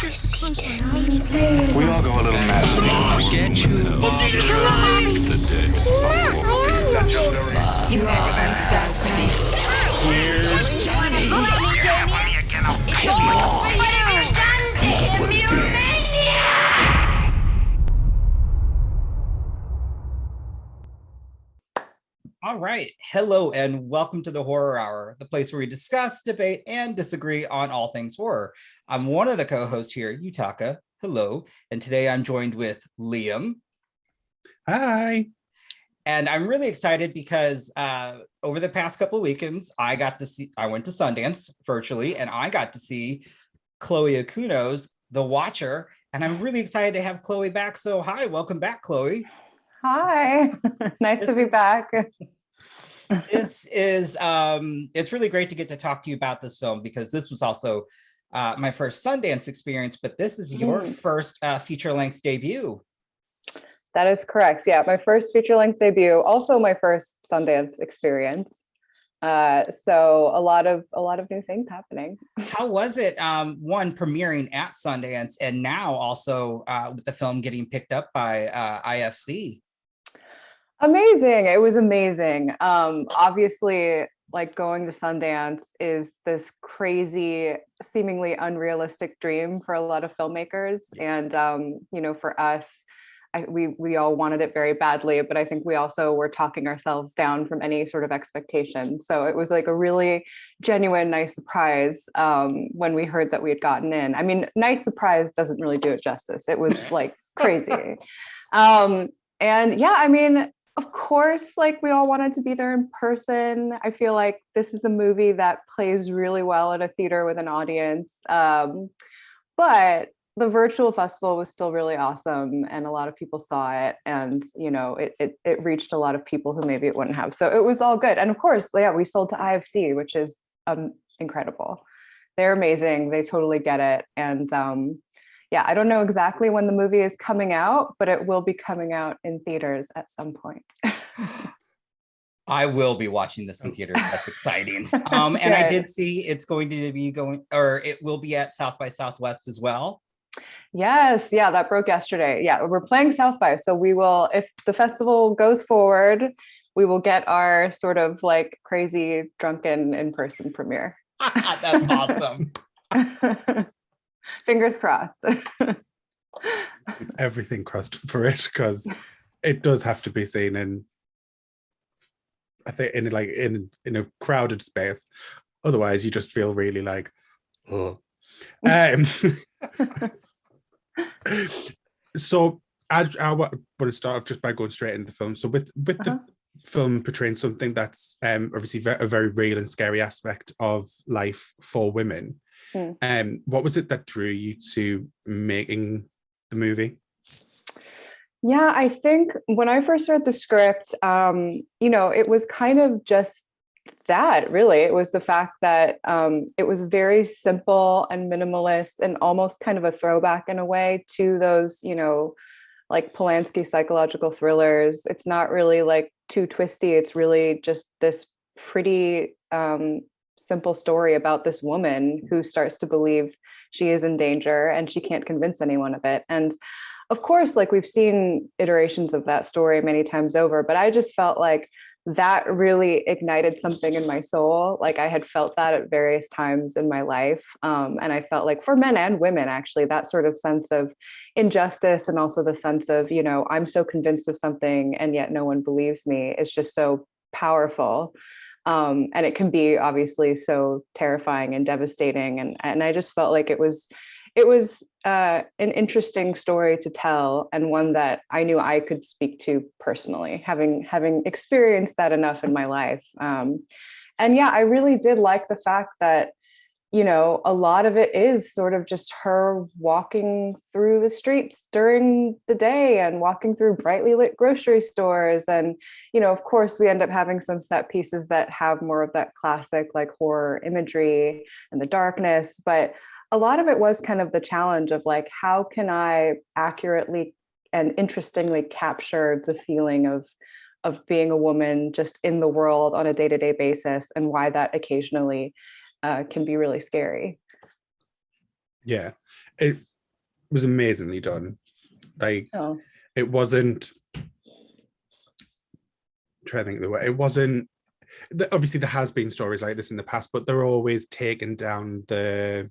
We all go a little mad. You are undoubtedly. Here's Johnny. All right. Hello and welcome to the Horror Hour, the place where we discuss, debate, and disagree on all things horror. I'm one of the co-hosts here, Yutaka. Hello. And today I'm joined with Liam. Hi. And I'm really excited because over the past couple of weekends, I went to Sundance virtually, and I got to see Chloe Okuno's The Watcher. And I'm really excited to have Chloe back. So hi, welcome back, Chloe. Hi, nice to be back. This is it's really great to get to talk to you about this film because this was also my first Sundance experience, but this is your first feature-length debut. That is correct. Yeah, my first feature-length debut, also my first Sundance experience. So a lot of new things happening. How was it? One, premiering at Sundance, and now also with the film getting picked up by IFC. Amazing. It was amazing. Obviously, like going to Sundance is this crazy, seemingly unrealistic dream for a lot of filmmakers. And, for us, we all wanted it very badly, but I think we also were talking ourselves down from any sort of expectations. So it was like a really genuine, nice surprise when we heard that we had gotten in. I mean, nice surprise doesn't really do it justice. It was like crazy. And yeah, I mean, of course, like we all wanted to be there in person. I feel like this is a movie that plays really well at a theater with an audience. But the virtual festival was still really awesome and a lot of people saw it, and it reached a lot of people who maybe it wouldn't have. So it was all good. And of course, yeah, we sold to IFC, which is incredible. They're amazing. They totally get it. And yeah, I don't know exactly when the movie is coming out, but it will be coming out in theaters at some point. I will be watching this in theaters. That's exciting. And I did see it's going to be it will be at South by Southwest as well. Yes, yeah, that broke yesterday. Yeah, we're playing South by, so we will, if the festival goes forward, we will get our sort of like crazy drunken in-person premiere. That's awesome. Fingers crossed. Everything crossed for it, because it does have to be seen in, I think, in a crowded space. Otherwise, you just feel really like, oh. So I want to start off just by going straight into the film. So with the film portraying something that's obviously a very real and scary aspect of life for women. What was it that drew you to making the movie? Yeah, I think when I first read the script, it was kind of just that, really. It was the fact that it was very simple and minimalist and almost kind of a throwback in a way to those, like Polanski psychological thrillers. It's not really like too twisty. It's really just this pretty simple story about this woman who starts to believe she is in danger and she can't convince anyone of it. And of course, like we've seen iterations of that story many times over, but I just felt like that really ignited something in my soul. Like I had felt that at various times in my life. And I felt like for men and women, actually, that sort of sense of injustice and also the sense of, I'm so convinced of something and yet no one believes me is just so powerful. And it can be obviously so terrifying and devastating. And I just felt like it was an interesting story to tell, and one that I knew I could speak to personally, having experienced that enough in my life. And yeah, I really did like the fact that, a lot of it is sort of just her walking through the streets during the day and walking through brightly lit grocery stores. And, of course, we end up having some set pieces that have more of that classic like horror imagery and the darkness. But a lot of it was kind of the challenge of like, how can I accurately and interestingly capture the feeling of being a woman just in the world on a day-to-day basis, and why that occasionally can be really scary. Yeah, was amazingly done. Like, Oh. it wasn't, trying to think of the way, it wasn't, obviously there has been stories like this in the past, but they're always taken down the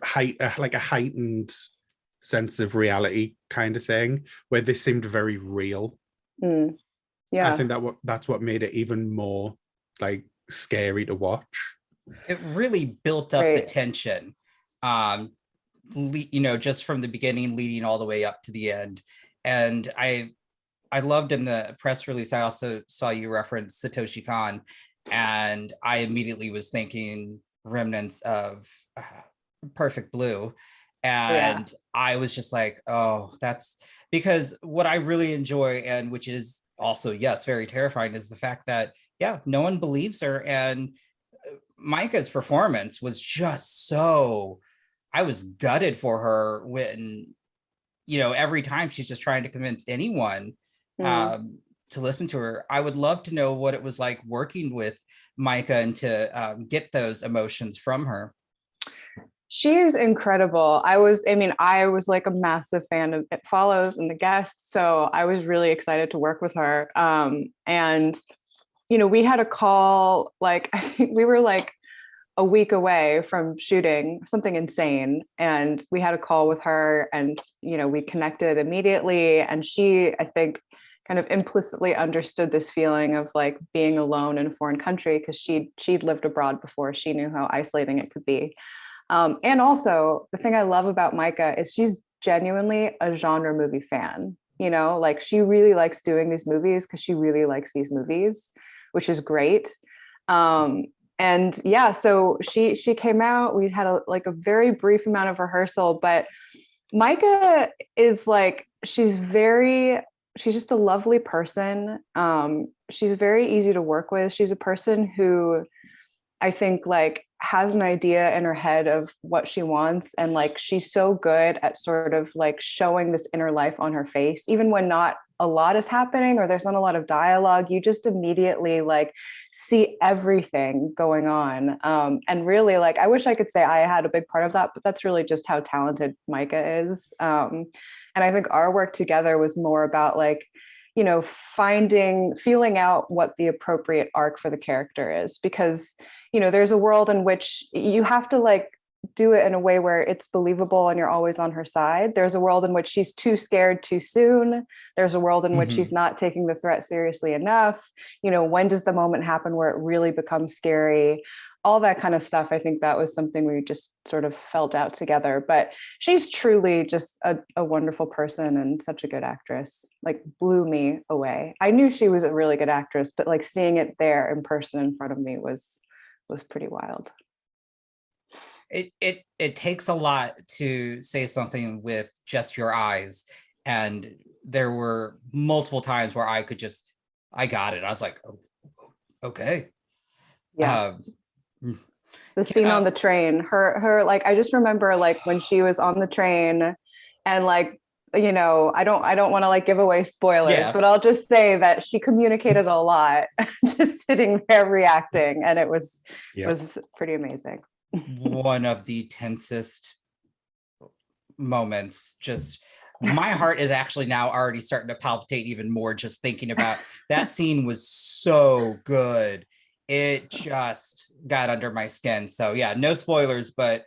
height, like a heightened sense of reality kind of thing, where this seemed very real. Yeah, I think that's what made it even more like scary to watch. It really built up the tension, just from the beginning leading all the way up to the end. And I loved in the press release, I also saw you reference Satoshi Kon, and I immediately was thinking remnants of Perfect Blue. And I was just like, oh, that's because what I really enjoy, and which is also, yes, very terrifying, is the fact that, no one believes her. And Maika's performance was just so, I was gutted for her when, every time she's just trying to convince anyone to listen to her. I would love to know what it was like working with Maika and to get those emotions from her. She is incredible. I was like a massive fan of It Follows and The Guest, so I was really excited to work with her. And we had a call, like, I think we were like a week away from shooting something insane, and we had a call with her, and we connected immediately, and she, I think, kind of implicitly understood this feeling of like being alone in a foreign country, because she'd lived abroad before. She knew how isolating it could be. And also, the thing I love about Maika is she's genuinely a genre movie fan. Like, she really likes doing these movies because she really likes these movies, which is great. And yeah, so she came out. We had a very brief amount of rehearsal, but Maika is like, she's just a lovely person. She's very easy to work with. She's a person who, I think, like, has an idea in her head of what she wants, and like, she's so good at sort of like showing this inner life on her face, even when not a lot is happening or there's not a lot of dialogue. You just immediately like see everything going on. And really, like, I wish I could say I had a big part of that, but that's really just how talented Maika is. And I think our work together was more about like, feeling out what the appropriate arc for the character is, because there's a world in which you have to like do it in a way where it's believable and you're always on her side. There's a world in which she's too scared too soon. There's a world in which she's not taking the threat seriously enough. When does the moment happen where it really becomes scary? All that kind of stuff. I think that was something we just sort of felt out together. But she's truly just a wonderful person and such a good actress. Like, blew me away. I knew she was a really good actress, but like seeing it there in person in front of me was pretty wild. It takes a lot to say something with just your eyes, and there were multiple times where I got it. I was like, oh, okay. Yes. The scene on the train, her like, I just remember like when she was on the train, and like, I don't want to like give away spoilers, but I'll just say that she communicated a lot, just sitting there reacting, and it was pretty amazing. One of the tensest moments. Just, my heart is actually now already starting to palpitate even more just thinking about that scene. Was so good. It just got under my skin. So yeah, no spoilers, but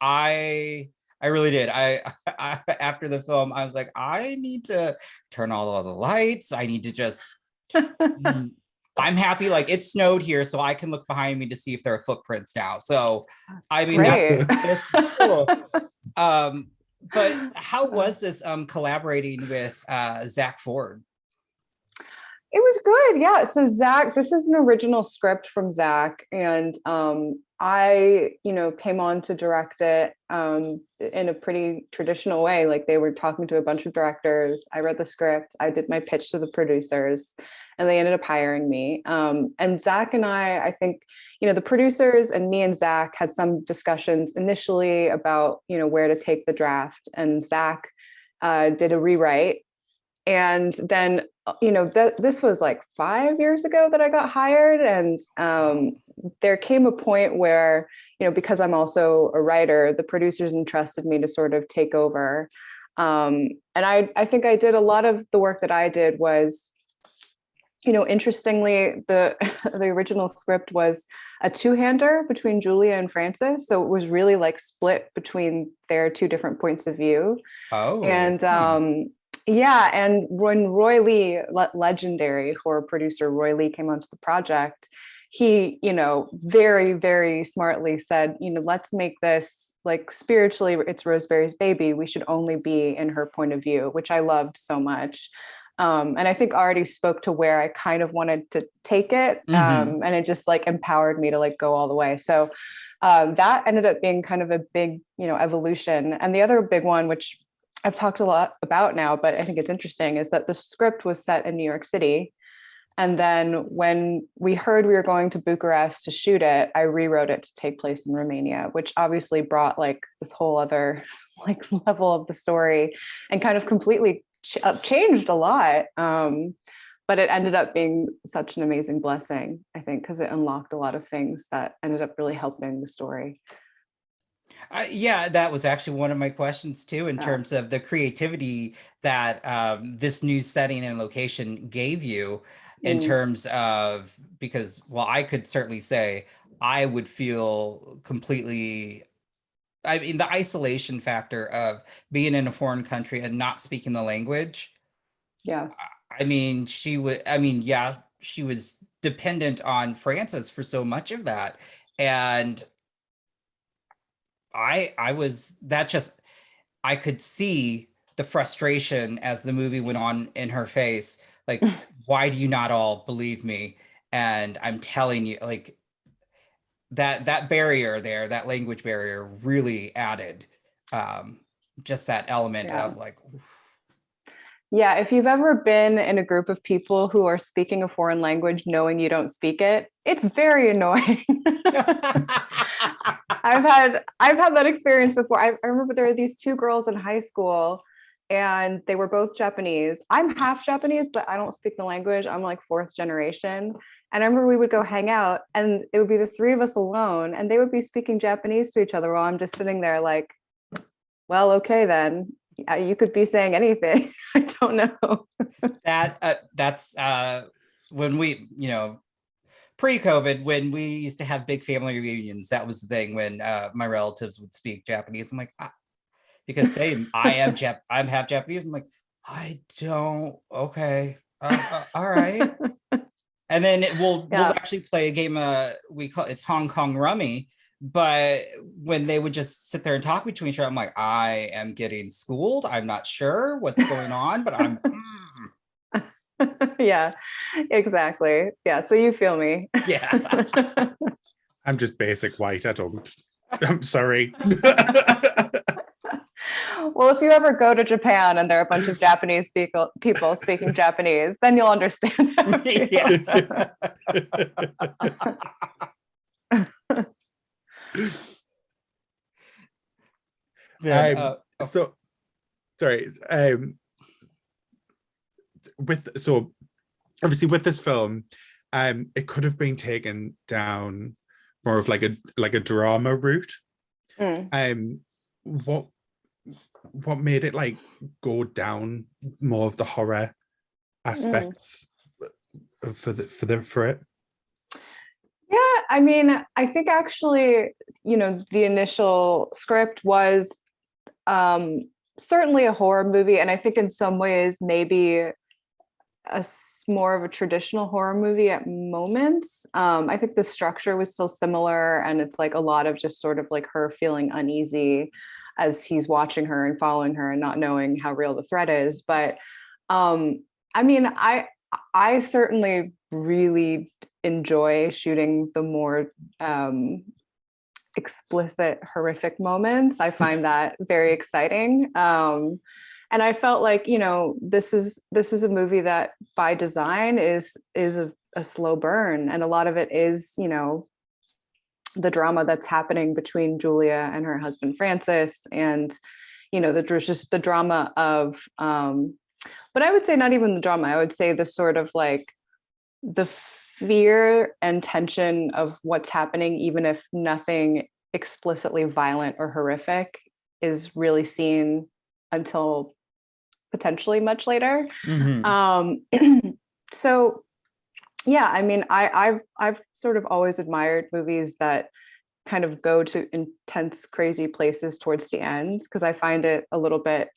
I really did. I after the film, I was like, I need to turn all the lights. I need to just I'm happy, like, it snowed here, so I can look behind me to see if there are footprints now. So I mean, that's cool. But how was this collaborating with Zack Ford? It was good. Yeah. So Zack, this is an original script from Zack, and I, came on to direct it in a pretty traditional way. Like, they were talking to a bunch of directors. I read the script. I did my pitch to the producers, and they ended up hiring me. And Zack and I think, the producers and me and Zack had some discussions initially about, where to take the draft. And Zack did a rewrite. And then, this was like 5 years ago that I got hired. And there came a point where, because I'm also a writer, the producers entrusted me to sort of take over. And I think I did a lot of the work that I did was, interestingly, the original script was a two-hander between Julia and Francis. So it was really like split between their two different points of view. Oh. And yeah, and when Roy Lee, legendary horror producer Roy Lee, came onto the project, he, very, very smartly said, let's make this like spiritually, it's Rosemary's Baby. We should only be in her point of view, which I loved so much. And I think already spoke to where I kind of wanted to take it. And it just like empowered me to like go all the way. So that ended up being kind of a big, evolution. And the other big one, which I've talked a lot about now, but I think it's interesting, is that the script was set in New York City. And then when we heard we were going to Bucharest to shoot it, I rewrote it to take place in Romania, which obviously brought like this whole other like level of the story and kind of completely changed a lot. But it ended up being such an amazing blessing, I think, because it unlocked a lot of things that ended up really helping the story. Yeah, that was actually one of my questions too, in terms of the creativity that this new setting and location gave you, in terms of, because, well, I could certainly say I would feel completely, I mean, the isolation factor of being in a foreign country and not speaking the language. Yeah. I mean, she was dependent on Francis for so much of that. And I could see the frustration as the movie went on in her face. Like, why do you not all believe me? And I'm telling you, like, that barrier there, that language barrier really added just that element of like, yeah, if you've ever been in a group of people who are speaking a foreign language knowing you don't speak it, it's very annoying. I've had that experience before. I remember there were these two girls in high school and they were both Japanese. I'm half Japanese, but I don't speak the language. I'm like fourth generation. And I remember we would go hang out and it would be the three of us alone and they would be speaking Japanese to each other while I'm just sitting there like, well, okay, then. You could be saying anything. I don't know. That's when we, pre-COVID, when we used to have big family reunions, that was the thing when my relatives would speak Japanese. I'm like, because same, I'm half Japanese. I'm like, I don't, okay, all right. And then we'll actually play a game. We call it's Hong Kong Rummy. But when they would just sit there and talk between each other, I'm like, I am getting schooled. I'm not sure what's going on, but I'm. Yeah, exactly. Yeah, so you feel me. Yeah. I'm just basic white. I'm sorry. Well, if you ever go to Japan and there are a bunch of Japanese people speaking Japanese, then you'll understand. Yeah. So sorry. So obviously with this film, it could have been taken down more of like a drama route. What made it like go down more of the horror aspects for it? Yeah, I mean, I think actually, the initial script was certainly a horror movie, and I think in some ways maybe more of a traditional horror movie at moments. I think the structure was still similar, and it's like a lot of just sort of like her feeling uneasy as he's watching her and following her and not knowing how real the threat is. But I mean, I certainly really enjoy shooting the more explicit, horrific moments. I find that very exciting. And I felt like, this is a movie that by design is a slow burn. And a lot of it is, the drama that's happening between Julia and her husband, Francis. And, there's just the drama of, But I would say not even the drama. I would say the sort of like the fear and tension of what's happening, even if nothing explicitly violent or horrific is really seen until potentially much later. So yeah, I mean, I've sort of always admired movies that kind of go to intense, crazy places towards the end, because I find it a little bit,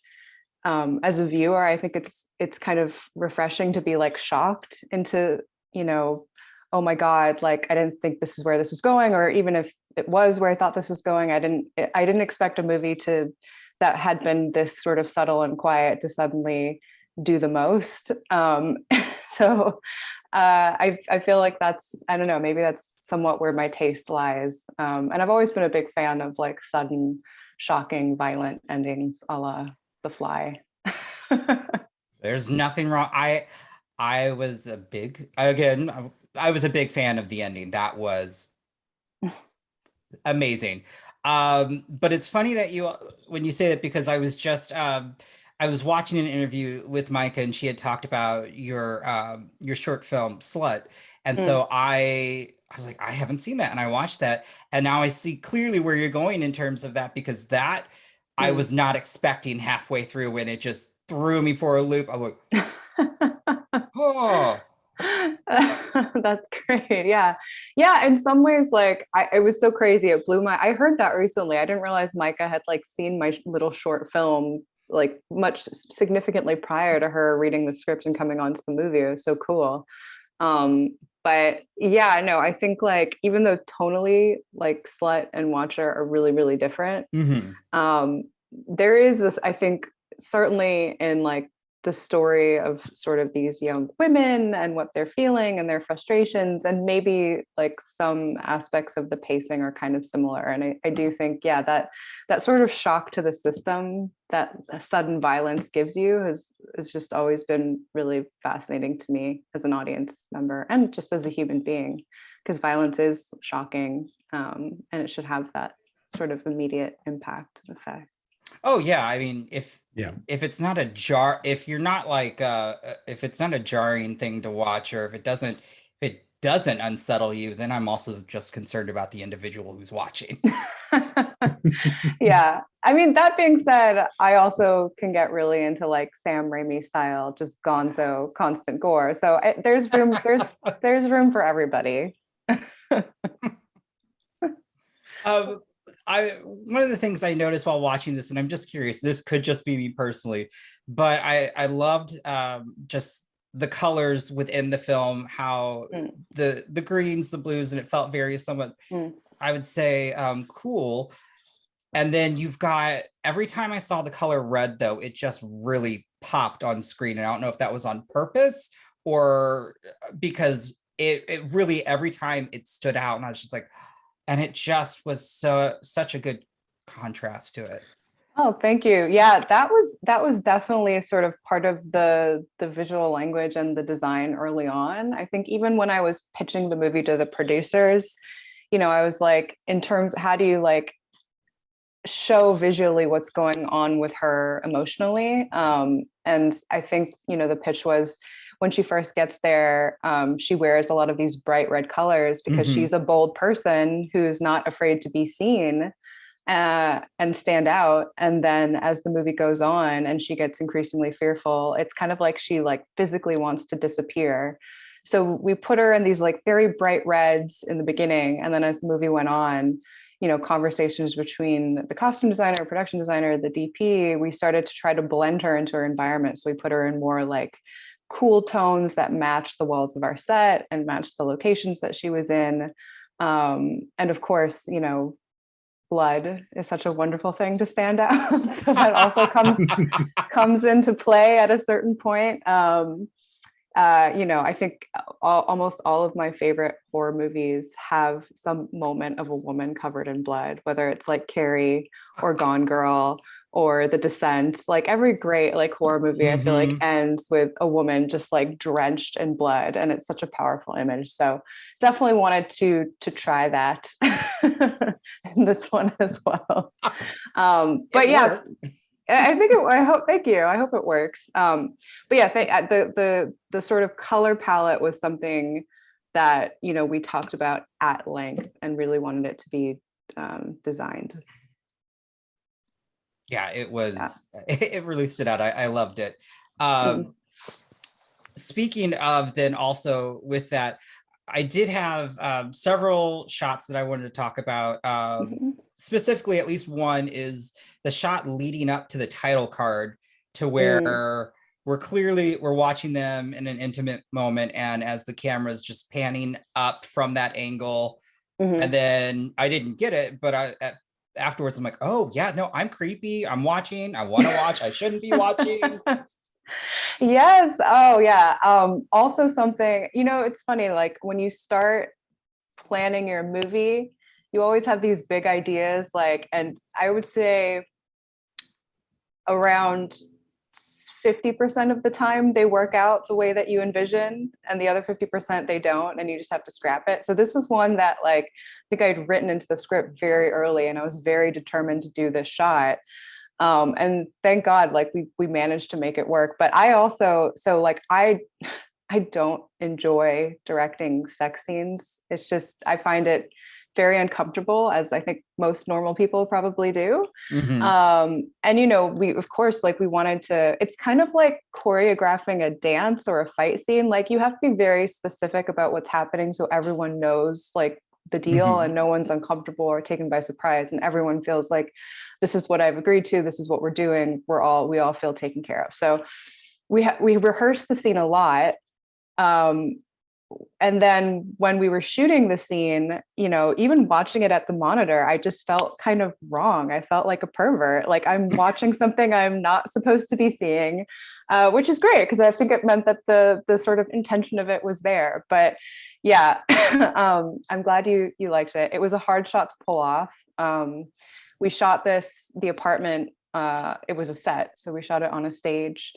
as a viewer, I think it's kind of refreshing to be like shocked into, you know, oh my God, like I didn't think this is where this was going, or even if it was where I thought this was going, I didn't expect a movie that had been this sort of subtle and quiet to suddenly do the most. So I feel like that's, I don't know, maybe that's somewhat where my taste lies. And I've always been a big fan of like sudden, shocking, violent endings, a la The Fly. There's nothing wrong. I was a big fan of the ending. That was amazing. But it's funny that when you say that, because I was just I was watching an interview with Maika, and she had talked about your short film Slut, and so I was like, I haven't seen that, and I watched that, and now I see clearly where you're going in terms of that, because that I was not expecting halfway through, when it just threw me for a loop. I was like, oh. That's great. Yeah. In some ways, like it was so crazy. It blew I heard that recently. I didn't realize Maika had like seen my little short film like much significantly prior to her reading the script and coming onto the movie. It was so cool. But yeah, no, I think like even though tonally like Slut and Watcher are really, really different, there is this, I think, certainly in like the story of sort of these young women and what they're feeling and their frustrations, and maybe like some aspects of the pacing are kind of similar. And I do think, yeah, that sort of shock to the system that sudden violence gives you has just always been really fascinating to me as an audience member and just as a human being, because violence is shocking, and it should have that sort of immediate impact and effect. Oh yeah, I mean, if it's not if you're not like if it's not a jarring thing to watch, or if it doesn't unsettle you, then I'm also just concerned about the individual who's watching. Yeah, I mean, that being said, I also can get really into like Sam Raimi style, just gonzo, constant gore. So there's room for everybody. One of the things I noticed while watching this, and I'm just curious, this could just be me personally, but I loved just the colors within the film, how the greens, the blues, and it felt very somewhat, I would say, cool. And then you've got, every time I saw the color red, though, it just really popped on screen. And I don't know if that was on purpose or because it really, every time it stood out, and I was just like, and it just was such a good contrast to it. Oh, thank you. Yeah, that was definitely sort of part of the visual language and the design early on. I think even when I was pitching the movie to the producers, I was like, in terms, how do you like show visually what's going on with her emotionally? And I think, the pitch was, when she first gets there, she wears a lot of these bright red colors because she's a bold person who's not afraid to be seen and stand out. And then as the movie goes on and she gets increasingly fearful, it's kind of like she like physically wants to disappear. So we put her in these like very bright reds in the beginning. And then as the movie went on, conversations between the costume designer, production designer, the DP, we started to try to blend her into her environment. So we put her in more like cool tones that match the walls of our set and match the locations that she was in. And of course, blood is such a wonderful thing to stand out. So that also comes into play at a certain point. I think almost all of my favorite horror movies have some moment of a woman covered in blood, whether it's like Carrie or Gone Girl or The Descent. Like every great like horror movie, I feel like ends with a woman just like drenched in blood, and it's such a powerful image. So definitely wanted to try that in this one as well. But yeah, I think I hope, thank you. I hope it works. But yeah, the sort of color palette was something that, you know, we talked about at length and really wanted it to be designed. Yeah, it was, it really stood out. I loved it. Speaking of, then also with that, I did have several shots that I wanted to talk about. Specifically, at least one is the shot leading up to the title card, to where we're watching them in an intimate moment, and as the camera is just panning up from that angle, and then I didn't get it, but afterwards I'm like, oh yeah, no, I'm creepy. I'm watching. I want to watch. I shouldn't be watching. Yes. Oh yeah. Also something, you know, it's funny, like when you start planning your movie, you always have these big ideas, like, and I would say around 50% of the time they work out the way that you envision, and the other 50% they don't, and you just have to scrap it. So this was one that, like, I think I'd written into the script very early, and I was very determined to do this shot. And thank God, like we managed to make it work. But I also, so like I don't enjoy directing sex scenes. It's just, I find it very uncomfortable, as I think most normal people probably do. And, you know, we, of course, like we wanted to, it's kind of like choreographing a dance or a fight scene. Like you have to be very specific about what's happening so everyone knows like the deal and no one's uncomfortable or taken by surprise, and everyone feels like this is what I've agreed to, this is what we're doing, we all feel taken care of. So we rehearsed the scene a lot, and then when we were shooting the scene, you know, even watching it at the monitor, I just felt kind of wrong. I felt like a pervert, like I'm watching something I'm not supposed to be seeing, which is great because I think it meant that the sort of intention of it was there. But yeah, I'm glad you liked it. It was a hard shot to pull off. We shot the apartment, it was a set, so we shot it on a stage.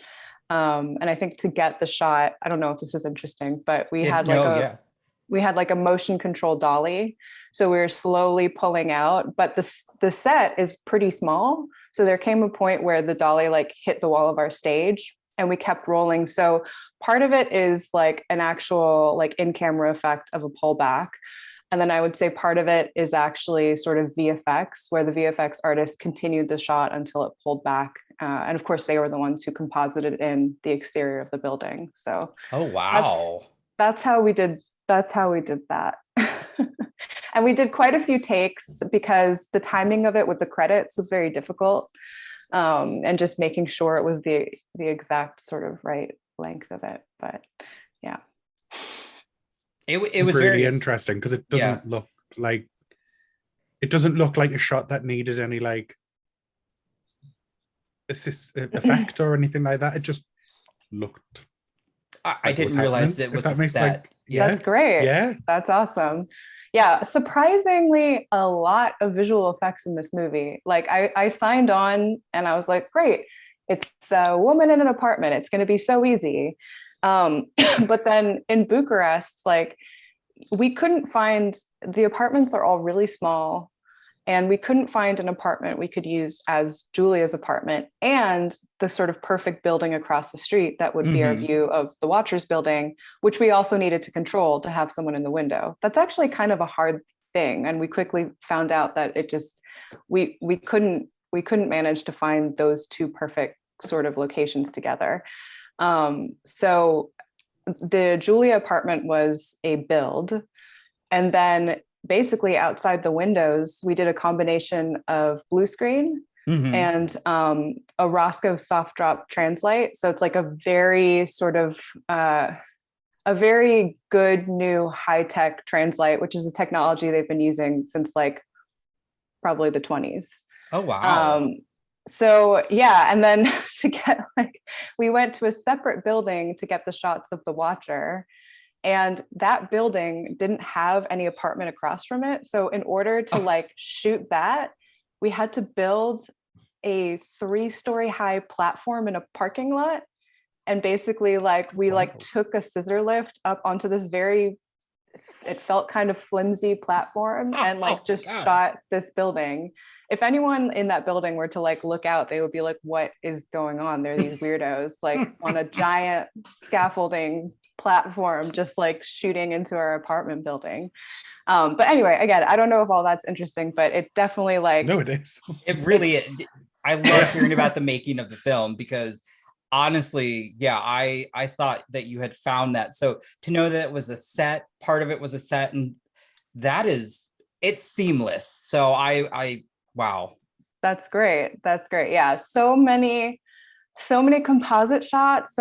And I think to get the shot, I don't know if this is interesting, but we had like a motion control dolly. So we were slowly pulling out, but the set is pretty small. So there came a point where the dolly like hit the wall of our stage and we kept rolling. So part of it is like an actual like in-camera effect of a pullback. And then I would say part of it is actually sort of VFX, where the VFX artist continued the shot until it pulled back. And of course, they were the ones who composited in the exterior of the building. So, oh wow, that's how we did that. And we did quite a few takes because the timing of it with the credits was very difficult, and just making sure it was the exact sort of right length of it. But yeah. It was really very interesting because it doesn't look like a shot that needed any like effect or anything like that. It just looked. I didn't realize it was a set. That's great. Yeah, that's awesome. Yeah, surprisingly, a lot of visual effects in this movie. Like I signed on and I was like, great, it's a woman in an apartment. It's going to be so easy. But then in Bucharest, like we couldn't find, the apartments are all really small, and we couldn't find an apartment we could use as Julia's apartment and the sort of perfect building across the street that would be our view of the Watchers building, which we also needed to control to have someone in the window. That's actually kind of a hard thing. And we quickly found out that it just, we couldn't manage to find those two perfect sort of locations together. So the Julia apartment was a build, and then basically outside the windows, we did a combination of blue screen and a Roscoe soft drop translate. So it's like a very sort of a very good new high-tech translate, which is a technology they've been using since like probably the 20s. Oh wow. So yeah, and then to get like, we went to a separate building to get the shots of the Watcher, and that building didn't have any apartment across from it. So in order to like shoot that, we had to build a 3-story high platform in a parking lot. And basically like we like took a scissor lift up onto this very, it felt kind of flimsy platform and like just shot this building. if anyone in that building were to like look out, they would be like, what is going on? There are these weirdos like on a giant scaffolding platform, just like shooting into our apartment building. But anyway, again, I don't know if all that's interesting, but it definitely like, No, it is. It really is. I love hearing about the making of the film because honestly, yeah, I thought that you had found that. So to know that it was a set, part of it was a set, and it's seamless. So I wow. that's great. That's great. Yeah. So many composite shots,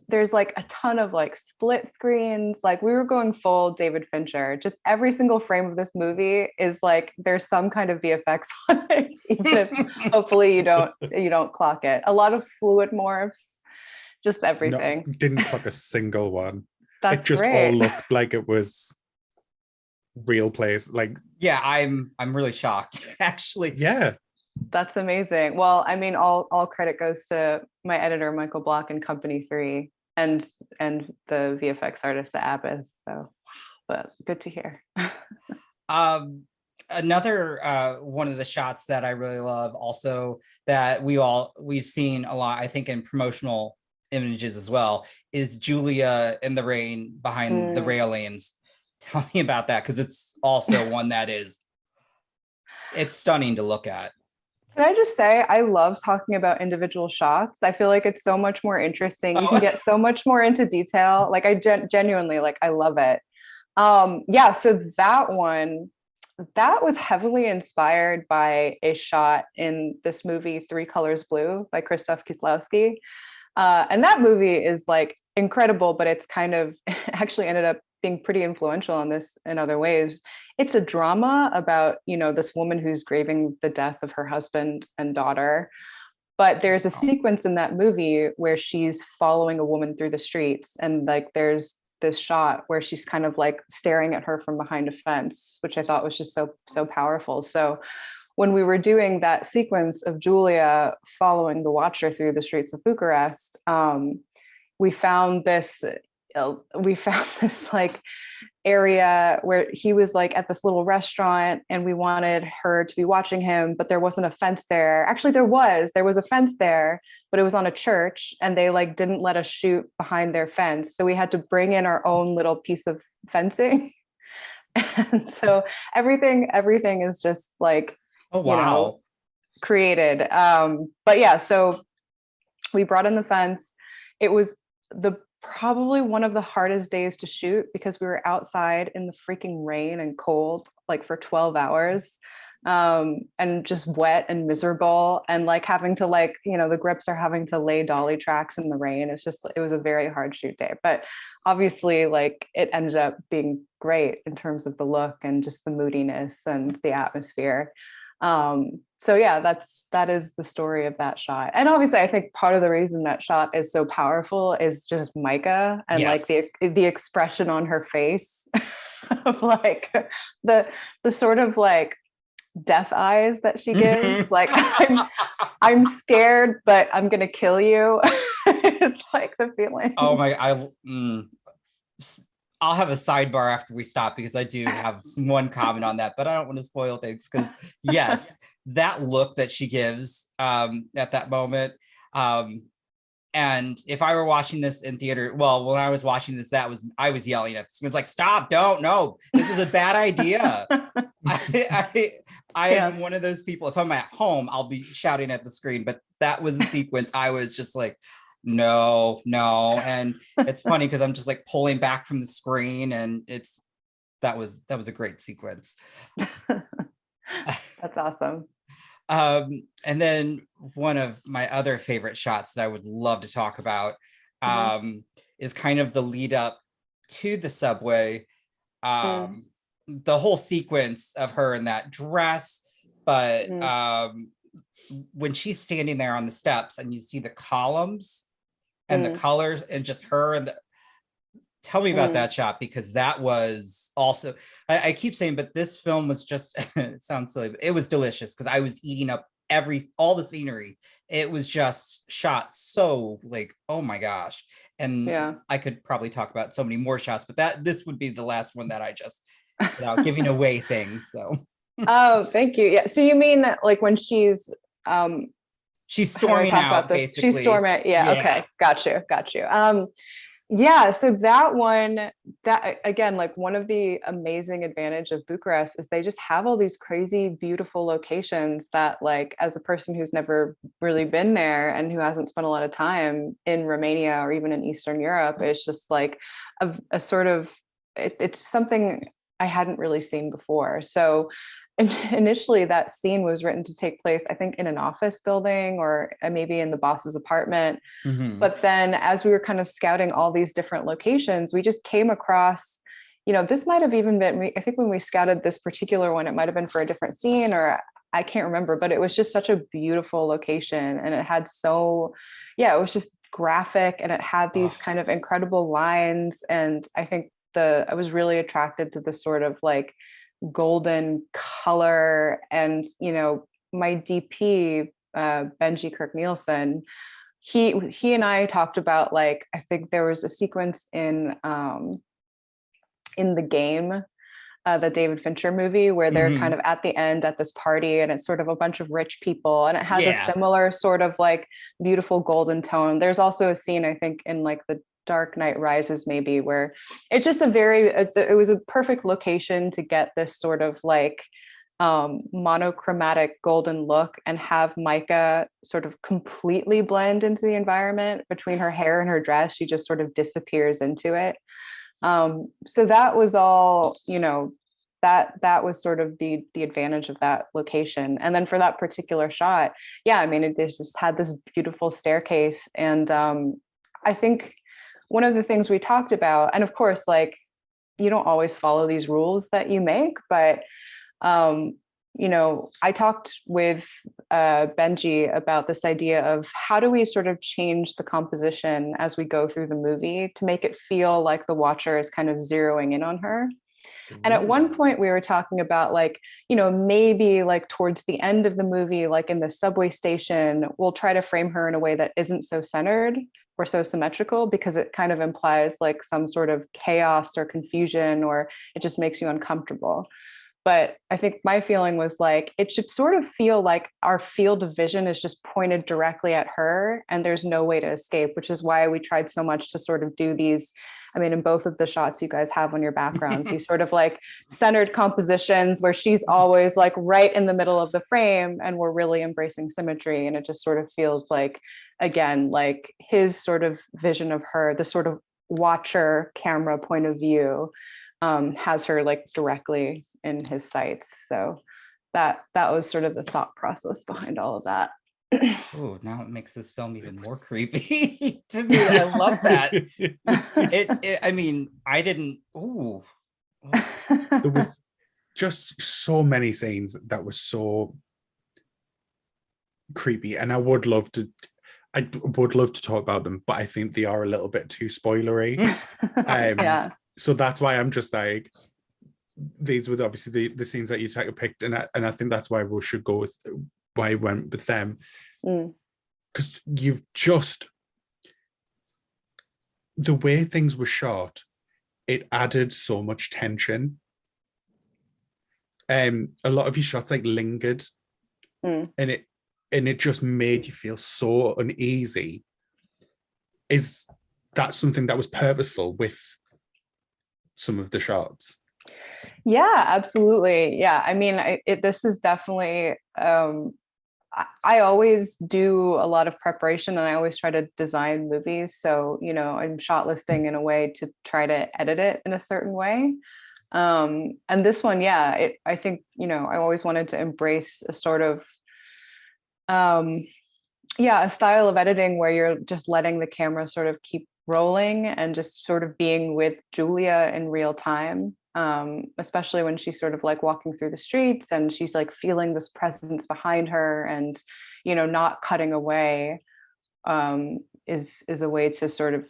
there's like a ton of like split screens. Like we were going full David Fincher. Just every single frame of this movie is like there's some kind of VFX on it, even if hopefully you don't clock it. A lot of fluid morphs, just everything. No, didn't clock a single one. That's it just great. all looked like it was real place. Like, yeah, I'm really shocked, actually. Yeah. That's amazing. Well, I mean, all credit goes to my editor, Michael Block, and Company 3, and the VFX artist at Abyss. So, but good to hear. Another one of the shots that I really love, also that we've seen a lot, I think, in promotional images as well, is Julia in the rain behind the railings. Tell me about that, because it's also one that it's stunning to look at. Can I just say, I love talking about individual shots. I feel like it's so much more interesting. You can get so much more into detail. Like I genuinely, like, I love it. Yeah, so that one, that was heavily inspired by a shot in this movie, Three Colors Blue by Krzysztof Kieslowski. And that movie is like incredible, but it's kind of actually ended up being pretty influential on this in other ways. It's a drama about, this woman who's grieving the death of her husband and daughter. But there's a sequence in that movie where she's following a woman through the streets. And like, there's this shot where she's kind of like staring at her from behind a fence, which I thought was just so powerful. So when we were doing that sequence of Julia following the watcher through the streets of Bucharest, we found this like area where he was like at this little restaurant, and we wanted her to be watching him, but there wasn't a fence there. Actually, there was a fence there, but it was on a church, and they like didn't let us shoot behind their fence. So we had to bring in our own little piece of fencing. And so everything is just like, oh wow, created. But yeah, so we brought in the fence. It was probably one of the hardest days to shoot because we were outside in the freaking rain and cold, like for 12 hours, and just wet and miserable, and like having to like, the grips are having to lay dolly tracks in the rain. It was a very hard shoot day, but obviously like it ended up being great in terms of the look and just the moodiness and the atmosphere. So yeah, that is the story of that shot. And obviously I think part of the reason that shot is so powerful is just Maika and yes, like the expression on her face of like the sort of like death eyes that she gives. Like I'm scared, but I'm gonna kill you. It's like the feeling. Oh my, I'll have a sidebar after we stop because I do have one comment on that, but I don't want to spoil things because yes, that look that she gives at that moment. And if I were watching this in theater, well, when I was watching this, I was yelling at the screen, like, stop, don't, no, this is a bad idea. I am one of those people, if I'm at home, I'll be shouting at the screen, but that was a sequence I was just like, no. And it's funny because I'm just like pulling back from the screen, and that was a great sequence. That's awesome. And then one of my other favorite shots that I would love to talk about is kind of the lead up to the subway. The whole sequence of her in that dress, but when she's standing there on the steps and you see the columns and the colors and just her and tell me about that shot, because that was also, I keep saying, but this film was just, it sounds silly, but it was delicious because I was eating up all the scenery. It was just shot so like, oh my gosh. And I could probably talk about so many more shots, but this would be the last one that I just, without giving away things. So Oh, thank you. Yeah. So you mean that like when she's She's how do I storming talk out, about this? basically. She's storming. Yeah. Okay. Got you. Yeah. So that one, that again, like one of the amazing advantage of Bucharest is they just have all these crazy, beautiful locations that, like, as a person who's never really been there and who hasn't spent a lot of time in Romania or even in Eastern Europe, it's just like a sort of, it's something I hadn't really seen before. So initially that scene was written to take place, I think, in an office building or maybe in the boss's apartment. Mhm. But then as we were kind of scouting all these different locations, we just came across, this might have even been, I think when we scouted this particular one, it might have been for a different scene or I can't remember, but it was just such a beautiful location. And it had it was just graphic and it had these kind of incredible lines. And I think I was really attracted to the sort of like golden color. And my DP, Benji Kirk Nielsen, he and I talked about, like, I think there was a sequence in the Game, the David Fincher movie, where they're kind of at the end at this party and it's sort of a bunch of rich people and it has a similar sort of like beautiful golden tone. There's also a scene, I think, in like the Dark Knight Rises maybe, where it's just it was a perfect location to get this sort of like monochromatic golden look and have Maika sort of completely blend into the environment. Between her hair and her dress, she just sort of disappears into it. So that was all, that was sort of the advantage of that location. And then for that particular shot, I mean, it just had this beautiful staircase. And I think one of the things we talked about, and of course, like, you don't always follow these rules that you make, but I talked with Benji about this idea of how do we sort of change the composition as we go through the movie to make it feel like the watcher is kind of zeroing in on her. And at one point we were talking about, like, maybe like towards the end of the movie, like in the subway station, we'll try to frame her in a way that isn't so centered or so symmetrical, because it kind of implies like some sort of chaos or confusion, or it just makes you uncomfortable. But I think my feeling was like, it should sort of feel like our field of vision is just pointed directly at her and there's no way to escape, which is why we tried so much to sort of do these. I mean, in both of the shots you guys have on your backgrounds, you sort of like centered compositions where she's always like right in the middle of the frame and we're really embracing symmetry. And it just sort of feels like, again, like his sort of vision of her, the sort of watcher camera point of view, has her like directly in his sights. So that was sort of the thought process behind all of that. Oh, now it makes this film even more creepy to me. I love that. I mean, I didn't. Ooh. There was just so many scenes that were so creepy, and I would love to talk about them, but I think they are a little bit too spoilery. Yeah. So that's why I'm just like, these were obviously the scenes that Yutaka picked, and I think that's why we should go with why I went with them, because you've just, the way things were shot, it added so much tension. A lot of your shots like lingered, and it just made you feel so uneasy. Is that something that was purposeful with some of the shots? Yeah, absolutely. Yeah, I mean, this is definitely, I always do a lot of preparation and I always try to design movies. So, I'm shot listing in a way to try to edit it in a certain way. And this one, I think, I always wanted to embrace a sort of, a style of editing where you're just letting the camera sort of keep rolling and just sort of being with Julia in real time. Especially when she's sort of like walking through the streets and she's like feeling this presence behind her, and not cutting away is a way to sort of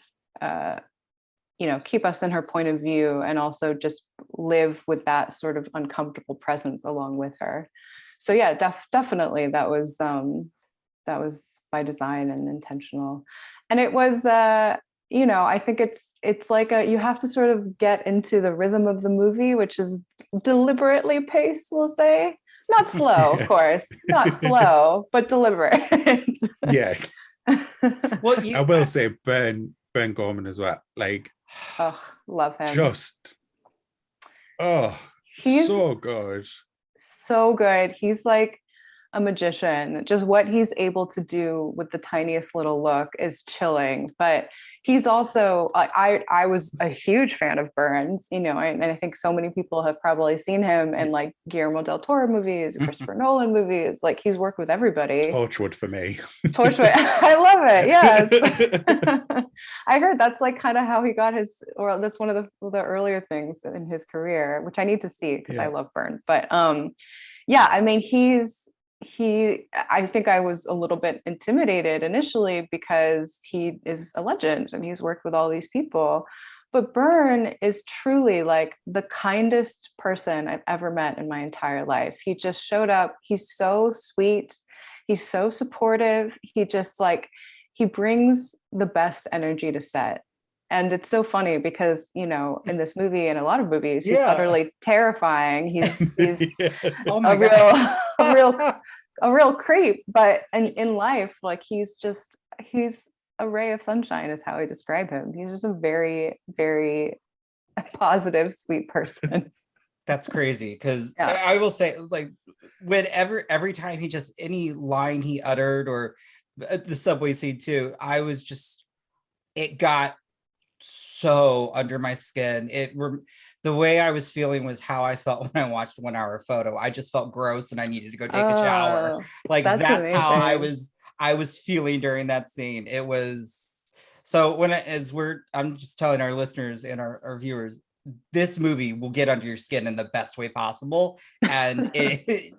keep us in her point of view and also just live with that sort of uncomfortable presence along with her. So yeah, definitely that was by design and intentional. And it was I think it's like you have to sort of get into the rhythm of the movie, which is deliberately paced, we'll say. Not slow, of course, not slow, but deliberate. Yeah. Well, I will say Burn Gorman as well. Like, oh, love him. Just, He's so good. So good. He's like a magician. Just what he's able to do with the tiniest little look is chilling. But he's also, I was a huge fan of Burns, and I think so many people have probably seen him in like Guillermo del Toro movies, Christopher Nolan movies. Like he's worked with everybody. Torchwood for me. Torchwood. I love it. Yes. I heard that's like kind of how he got or that's one of the earlier things in his career, which I need to see because I love Burns. But yeah, I mean, I think I was a little bit intimidated initially because he is a legend and he's worked with all these people. But Byrne is truly like the kindest person I've ever met in my entire life. He just showed up. He's so sweet. He's so supportive. He just he brings the best energy to set. And it's so funny because, in this movie and a lot of movies, he's utterly terrifying. He's oh my God. a real creep. But in life, he's a ray of sunshine is how I describe him. He's just a very, very positive, sweet person. That's crazy. Because I will say, every time any line he uttered, or the subway scene too, it got so under my skin. The way I was feeling was how I felt when I watched 1 Hour Photo. I just felt gross and I needed to go take a shower. That's how I was feeling during that scene. It was so I'm just telling our listeners and our viewers, this movie will get under your skin in the best way possible. And it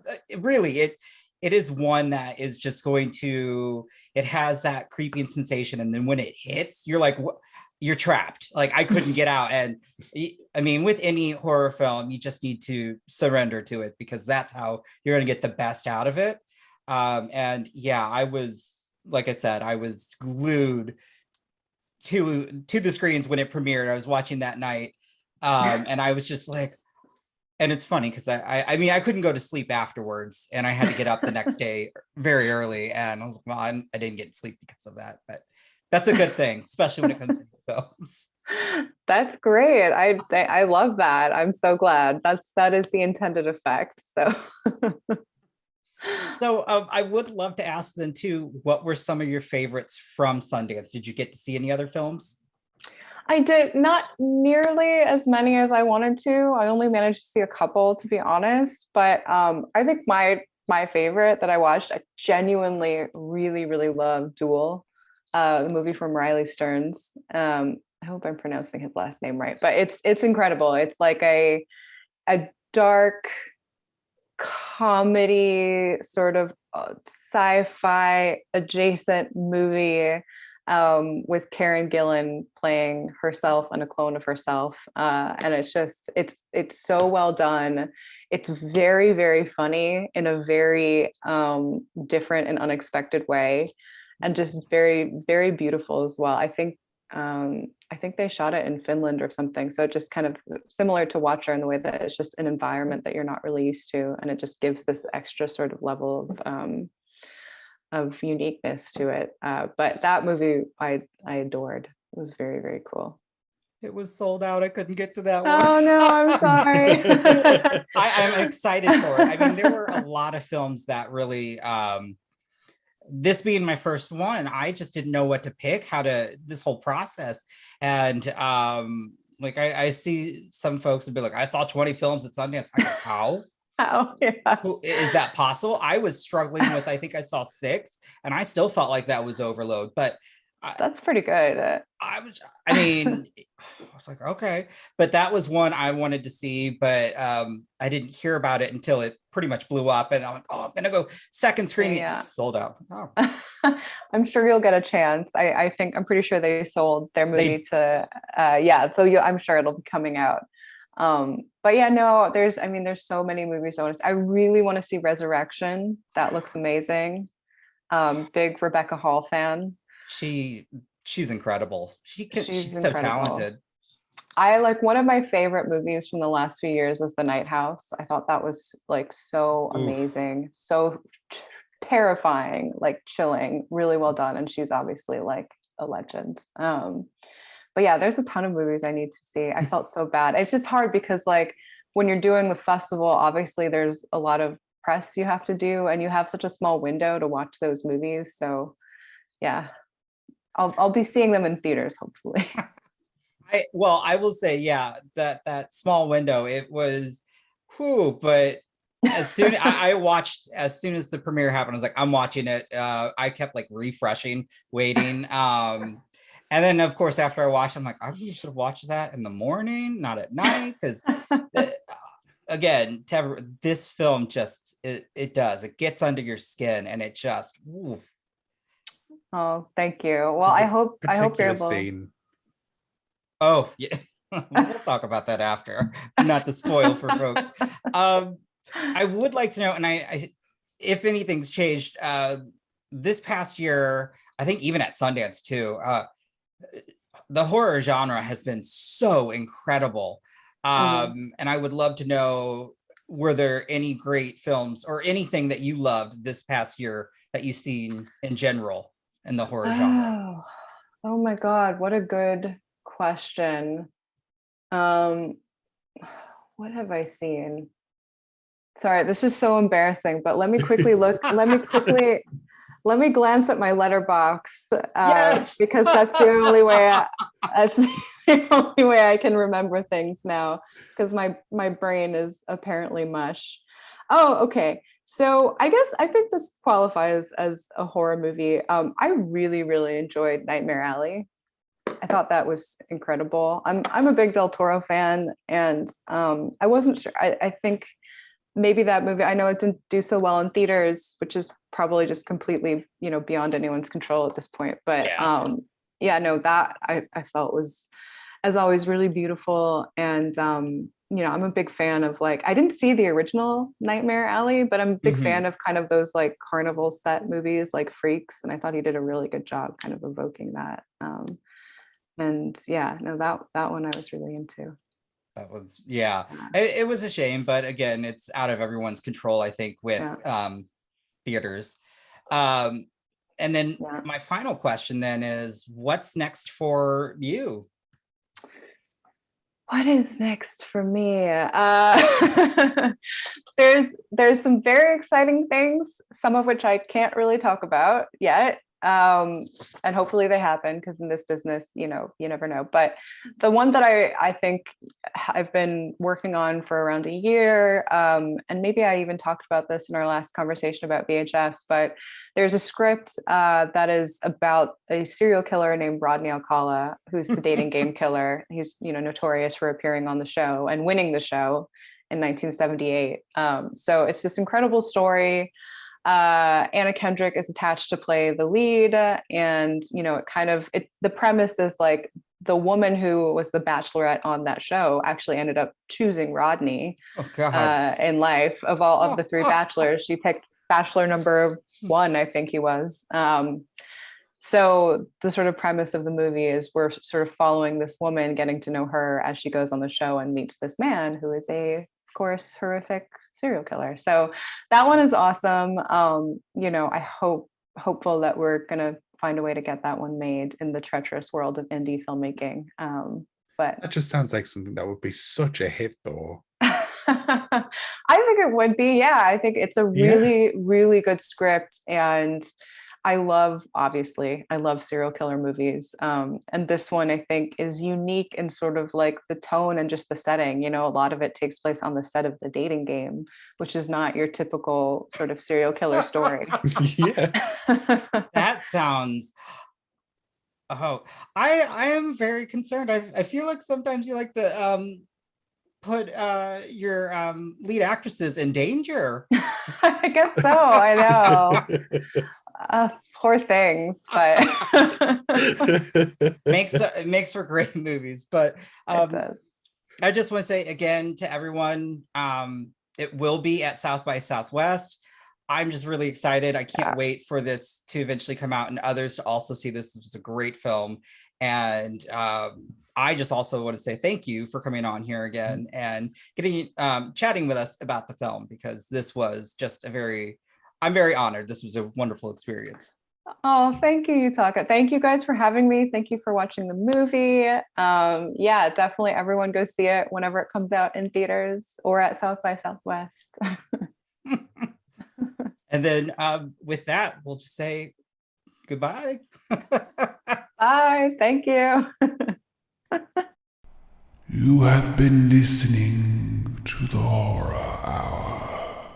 is one that is just going to, it has that creeping sensation. And then when it hits, you're like, you're trapped. I couldn't get out. And I mean, with any horror film, you just need to surrender to it because that's how you're going to get the best out of it. And yeah, I was, like I said, I was glued to the screens when it premiered. I was watching that night. And I was just like, and it's funny because I mean, I couldn't go to sleep afterwards and I had to get up the next day very early. And I was like, well, I didn't get sleep because of that, but that's a good thing, especially when it comes to films. That's great. I love that. I'm so glad. That is the intended effect. So I would love to ask then too, what were some of your favorites from Sundance? Did you get to see any other films? I did not nearly as many as I wanted to. I only managed to see a couple, to be honest. But I think my favorite that I watched, I genuinely really, really love Duel, the movie from Riley Stearns. I hope I'm pronouncing his last name right, but it's incredible. It's like a dark comedy, sort of sci-fi adjacent movie, with Karen Gillan playing herself and a clone of herself, and it's so well done. It's very, very funny in a very different and unexpected way, and just very, very beautiful as well. I think they shot it in Finland or something, so it just kind of similar to Watcher in the way that it's just an environment that you're not really used to, and it just gives this extra sort of level of uniqueness to it. But that movie I adored. It was very, very cool. It was sold out. I couldn't get to that one. Oh no, I'm sorry. I'm excited for it. I mean, there were a lot of films that really, this being my first one, I just didn't know what to pick, this whole process. And I see some folks would be like, I saw 20 films at Sundance. I go, how? How? Yeah. Is that possible? I was struggling with, I think I saw 6 and I still felt like that was overload, but that's pretty good. I was like, okay, but that was one I wanted to see, but I didn't hear about it until it pretty much blew up, and I'm like, oh, I'm gonna go second screening. Yeah. Sold out. Oh. I'm sure you'll get a chance. I'm pretty sure they sold their movie to I'm sure it'll be coming out. But yeah, no, there's so many movies I really want to see Resurrection. That looks amazing. Big Rebecca Hall fan. She she's incredible. She's so incredible. talented. I like one of my favorite movies from the last few years was The Night House. I thought that was like so amazing, so terrifying, like chilling, really well done. And she's obviously like a legend. But yeah, there's a ton of movies I need to see. I felt so bad. It's just hard because like when you're doing the festival, obviously there's a lot of press you have to do, and you have such a small window to watch those movies. So yeah, I'll be seeing them in theaters hopefully. I will say, yeah, that small window, it was but as soon I watched, as soon as the premiere happened, I was like, I'm watching it. I kept like refreshing, waiting. And then of course after I watched, I'm like, I really should have watched that in the morning, not at night, because again, this film just it gets under your skin, and it just Oh, thank you. Well, I hope you're able. Scene. Oh yeah, we'll talk about that after, not to spoil for folks. I would like to know, and I if anything's changed this past year, I think even at Sundance too, the horror genre has been so incredible. And I would love to know, were there any great films or anything that you loved this past year that you've seen in general in the horror genre? Oh my God, what a good question. What have I seen? Sorry, this is so embarrassing, but let me quickly look. Let me glance at my letterbox Yes! because that's the only way. That's the only way I can remember things now, because my brain is apparently mush. Oh, okay. So I think this qualifies as a horror movie. I really, really enjoyed Nightmare Alley. I thought that was incredible. I'm a big Del Toro fan, and I wasn't sure. I think maybe that movie, I know it didn't do so well in theaters, which is probably just completely, beyond anyone's control at this point. But that I felt was, as always, really beautiful. And I'm a big fan of, like, I didn't see the original Nightmare Alley, but I'm a big fan of kind of those like carnival set movies like Freaks, and I thought he did a really good job kind of evoking that. And yeah, no, that one I was really into. That was, it was a shame, but again, it's out of everyone's control, I think, with theaters. And then my final question then is, what's next for you? What is next for me? There's some very exciting things, some of which I can't really talk about yet. And hopefully they happen, because in this business, you never know. But the one that I think I've been working on for around a year, and maybe I even talked about this in our last conversation about VHS, but there's a script that is about a serial killer named Rodney Alcala, who's the dating game killer. He's notorious for appearing on the show and winning the show in 1978. So it's this incredible story. Anna Kendrick is attached to play the lead, and the premise is like the woman who was the bachelorette on that show actually ended up choosing Rodney in life. Of all of the three bachelors, she picked bachelor number 1, I think he was. So the sort of premise of the movie is we're sort of following this woman, getting to know her as she goes on the show and meets this man who is of course, horrific serial killer. So that one is awesome. Hopeful that we're gonna find a way to get that one made in the treacherous world of indie filmmaking. But that just sounds like something that would be such a hit, though. I think it would be. Yeah, I think it's a really, really good script, and I love serial killer movies. And this one I think is unique in sort of like the tone and just the setting. A lot of it takes place on the set of The Dating Game, which is not your typical sort of serial killer story. That sounds, I am very concerned. I feel like sometimes you like to put your lead actresses in danger. I guess so. I know. Poor things, but it makes for great movies. But I just want to say again to everyone, it will be at South by Southwest. I'm just really excited. I can't wait for this to eventually come out and others to also see this. It's a great film. And I just also want to say thank you for coming on here again and getting chatting with us about the film, because this was just I'm very honored. This was a wonderful experience. Oh, thank you, Yutaka. Thank you guys for having me. Thank you for watching the movie. Yeah, definitely everyone go see it whenever it comes out in theaters or at South by Southwest. And then with that, we'll just say goodbye. Bye. Thank you. You have been listening to the Horror Hour.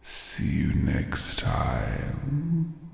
See you next time.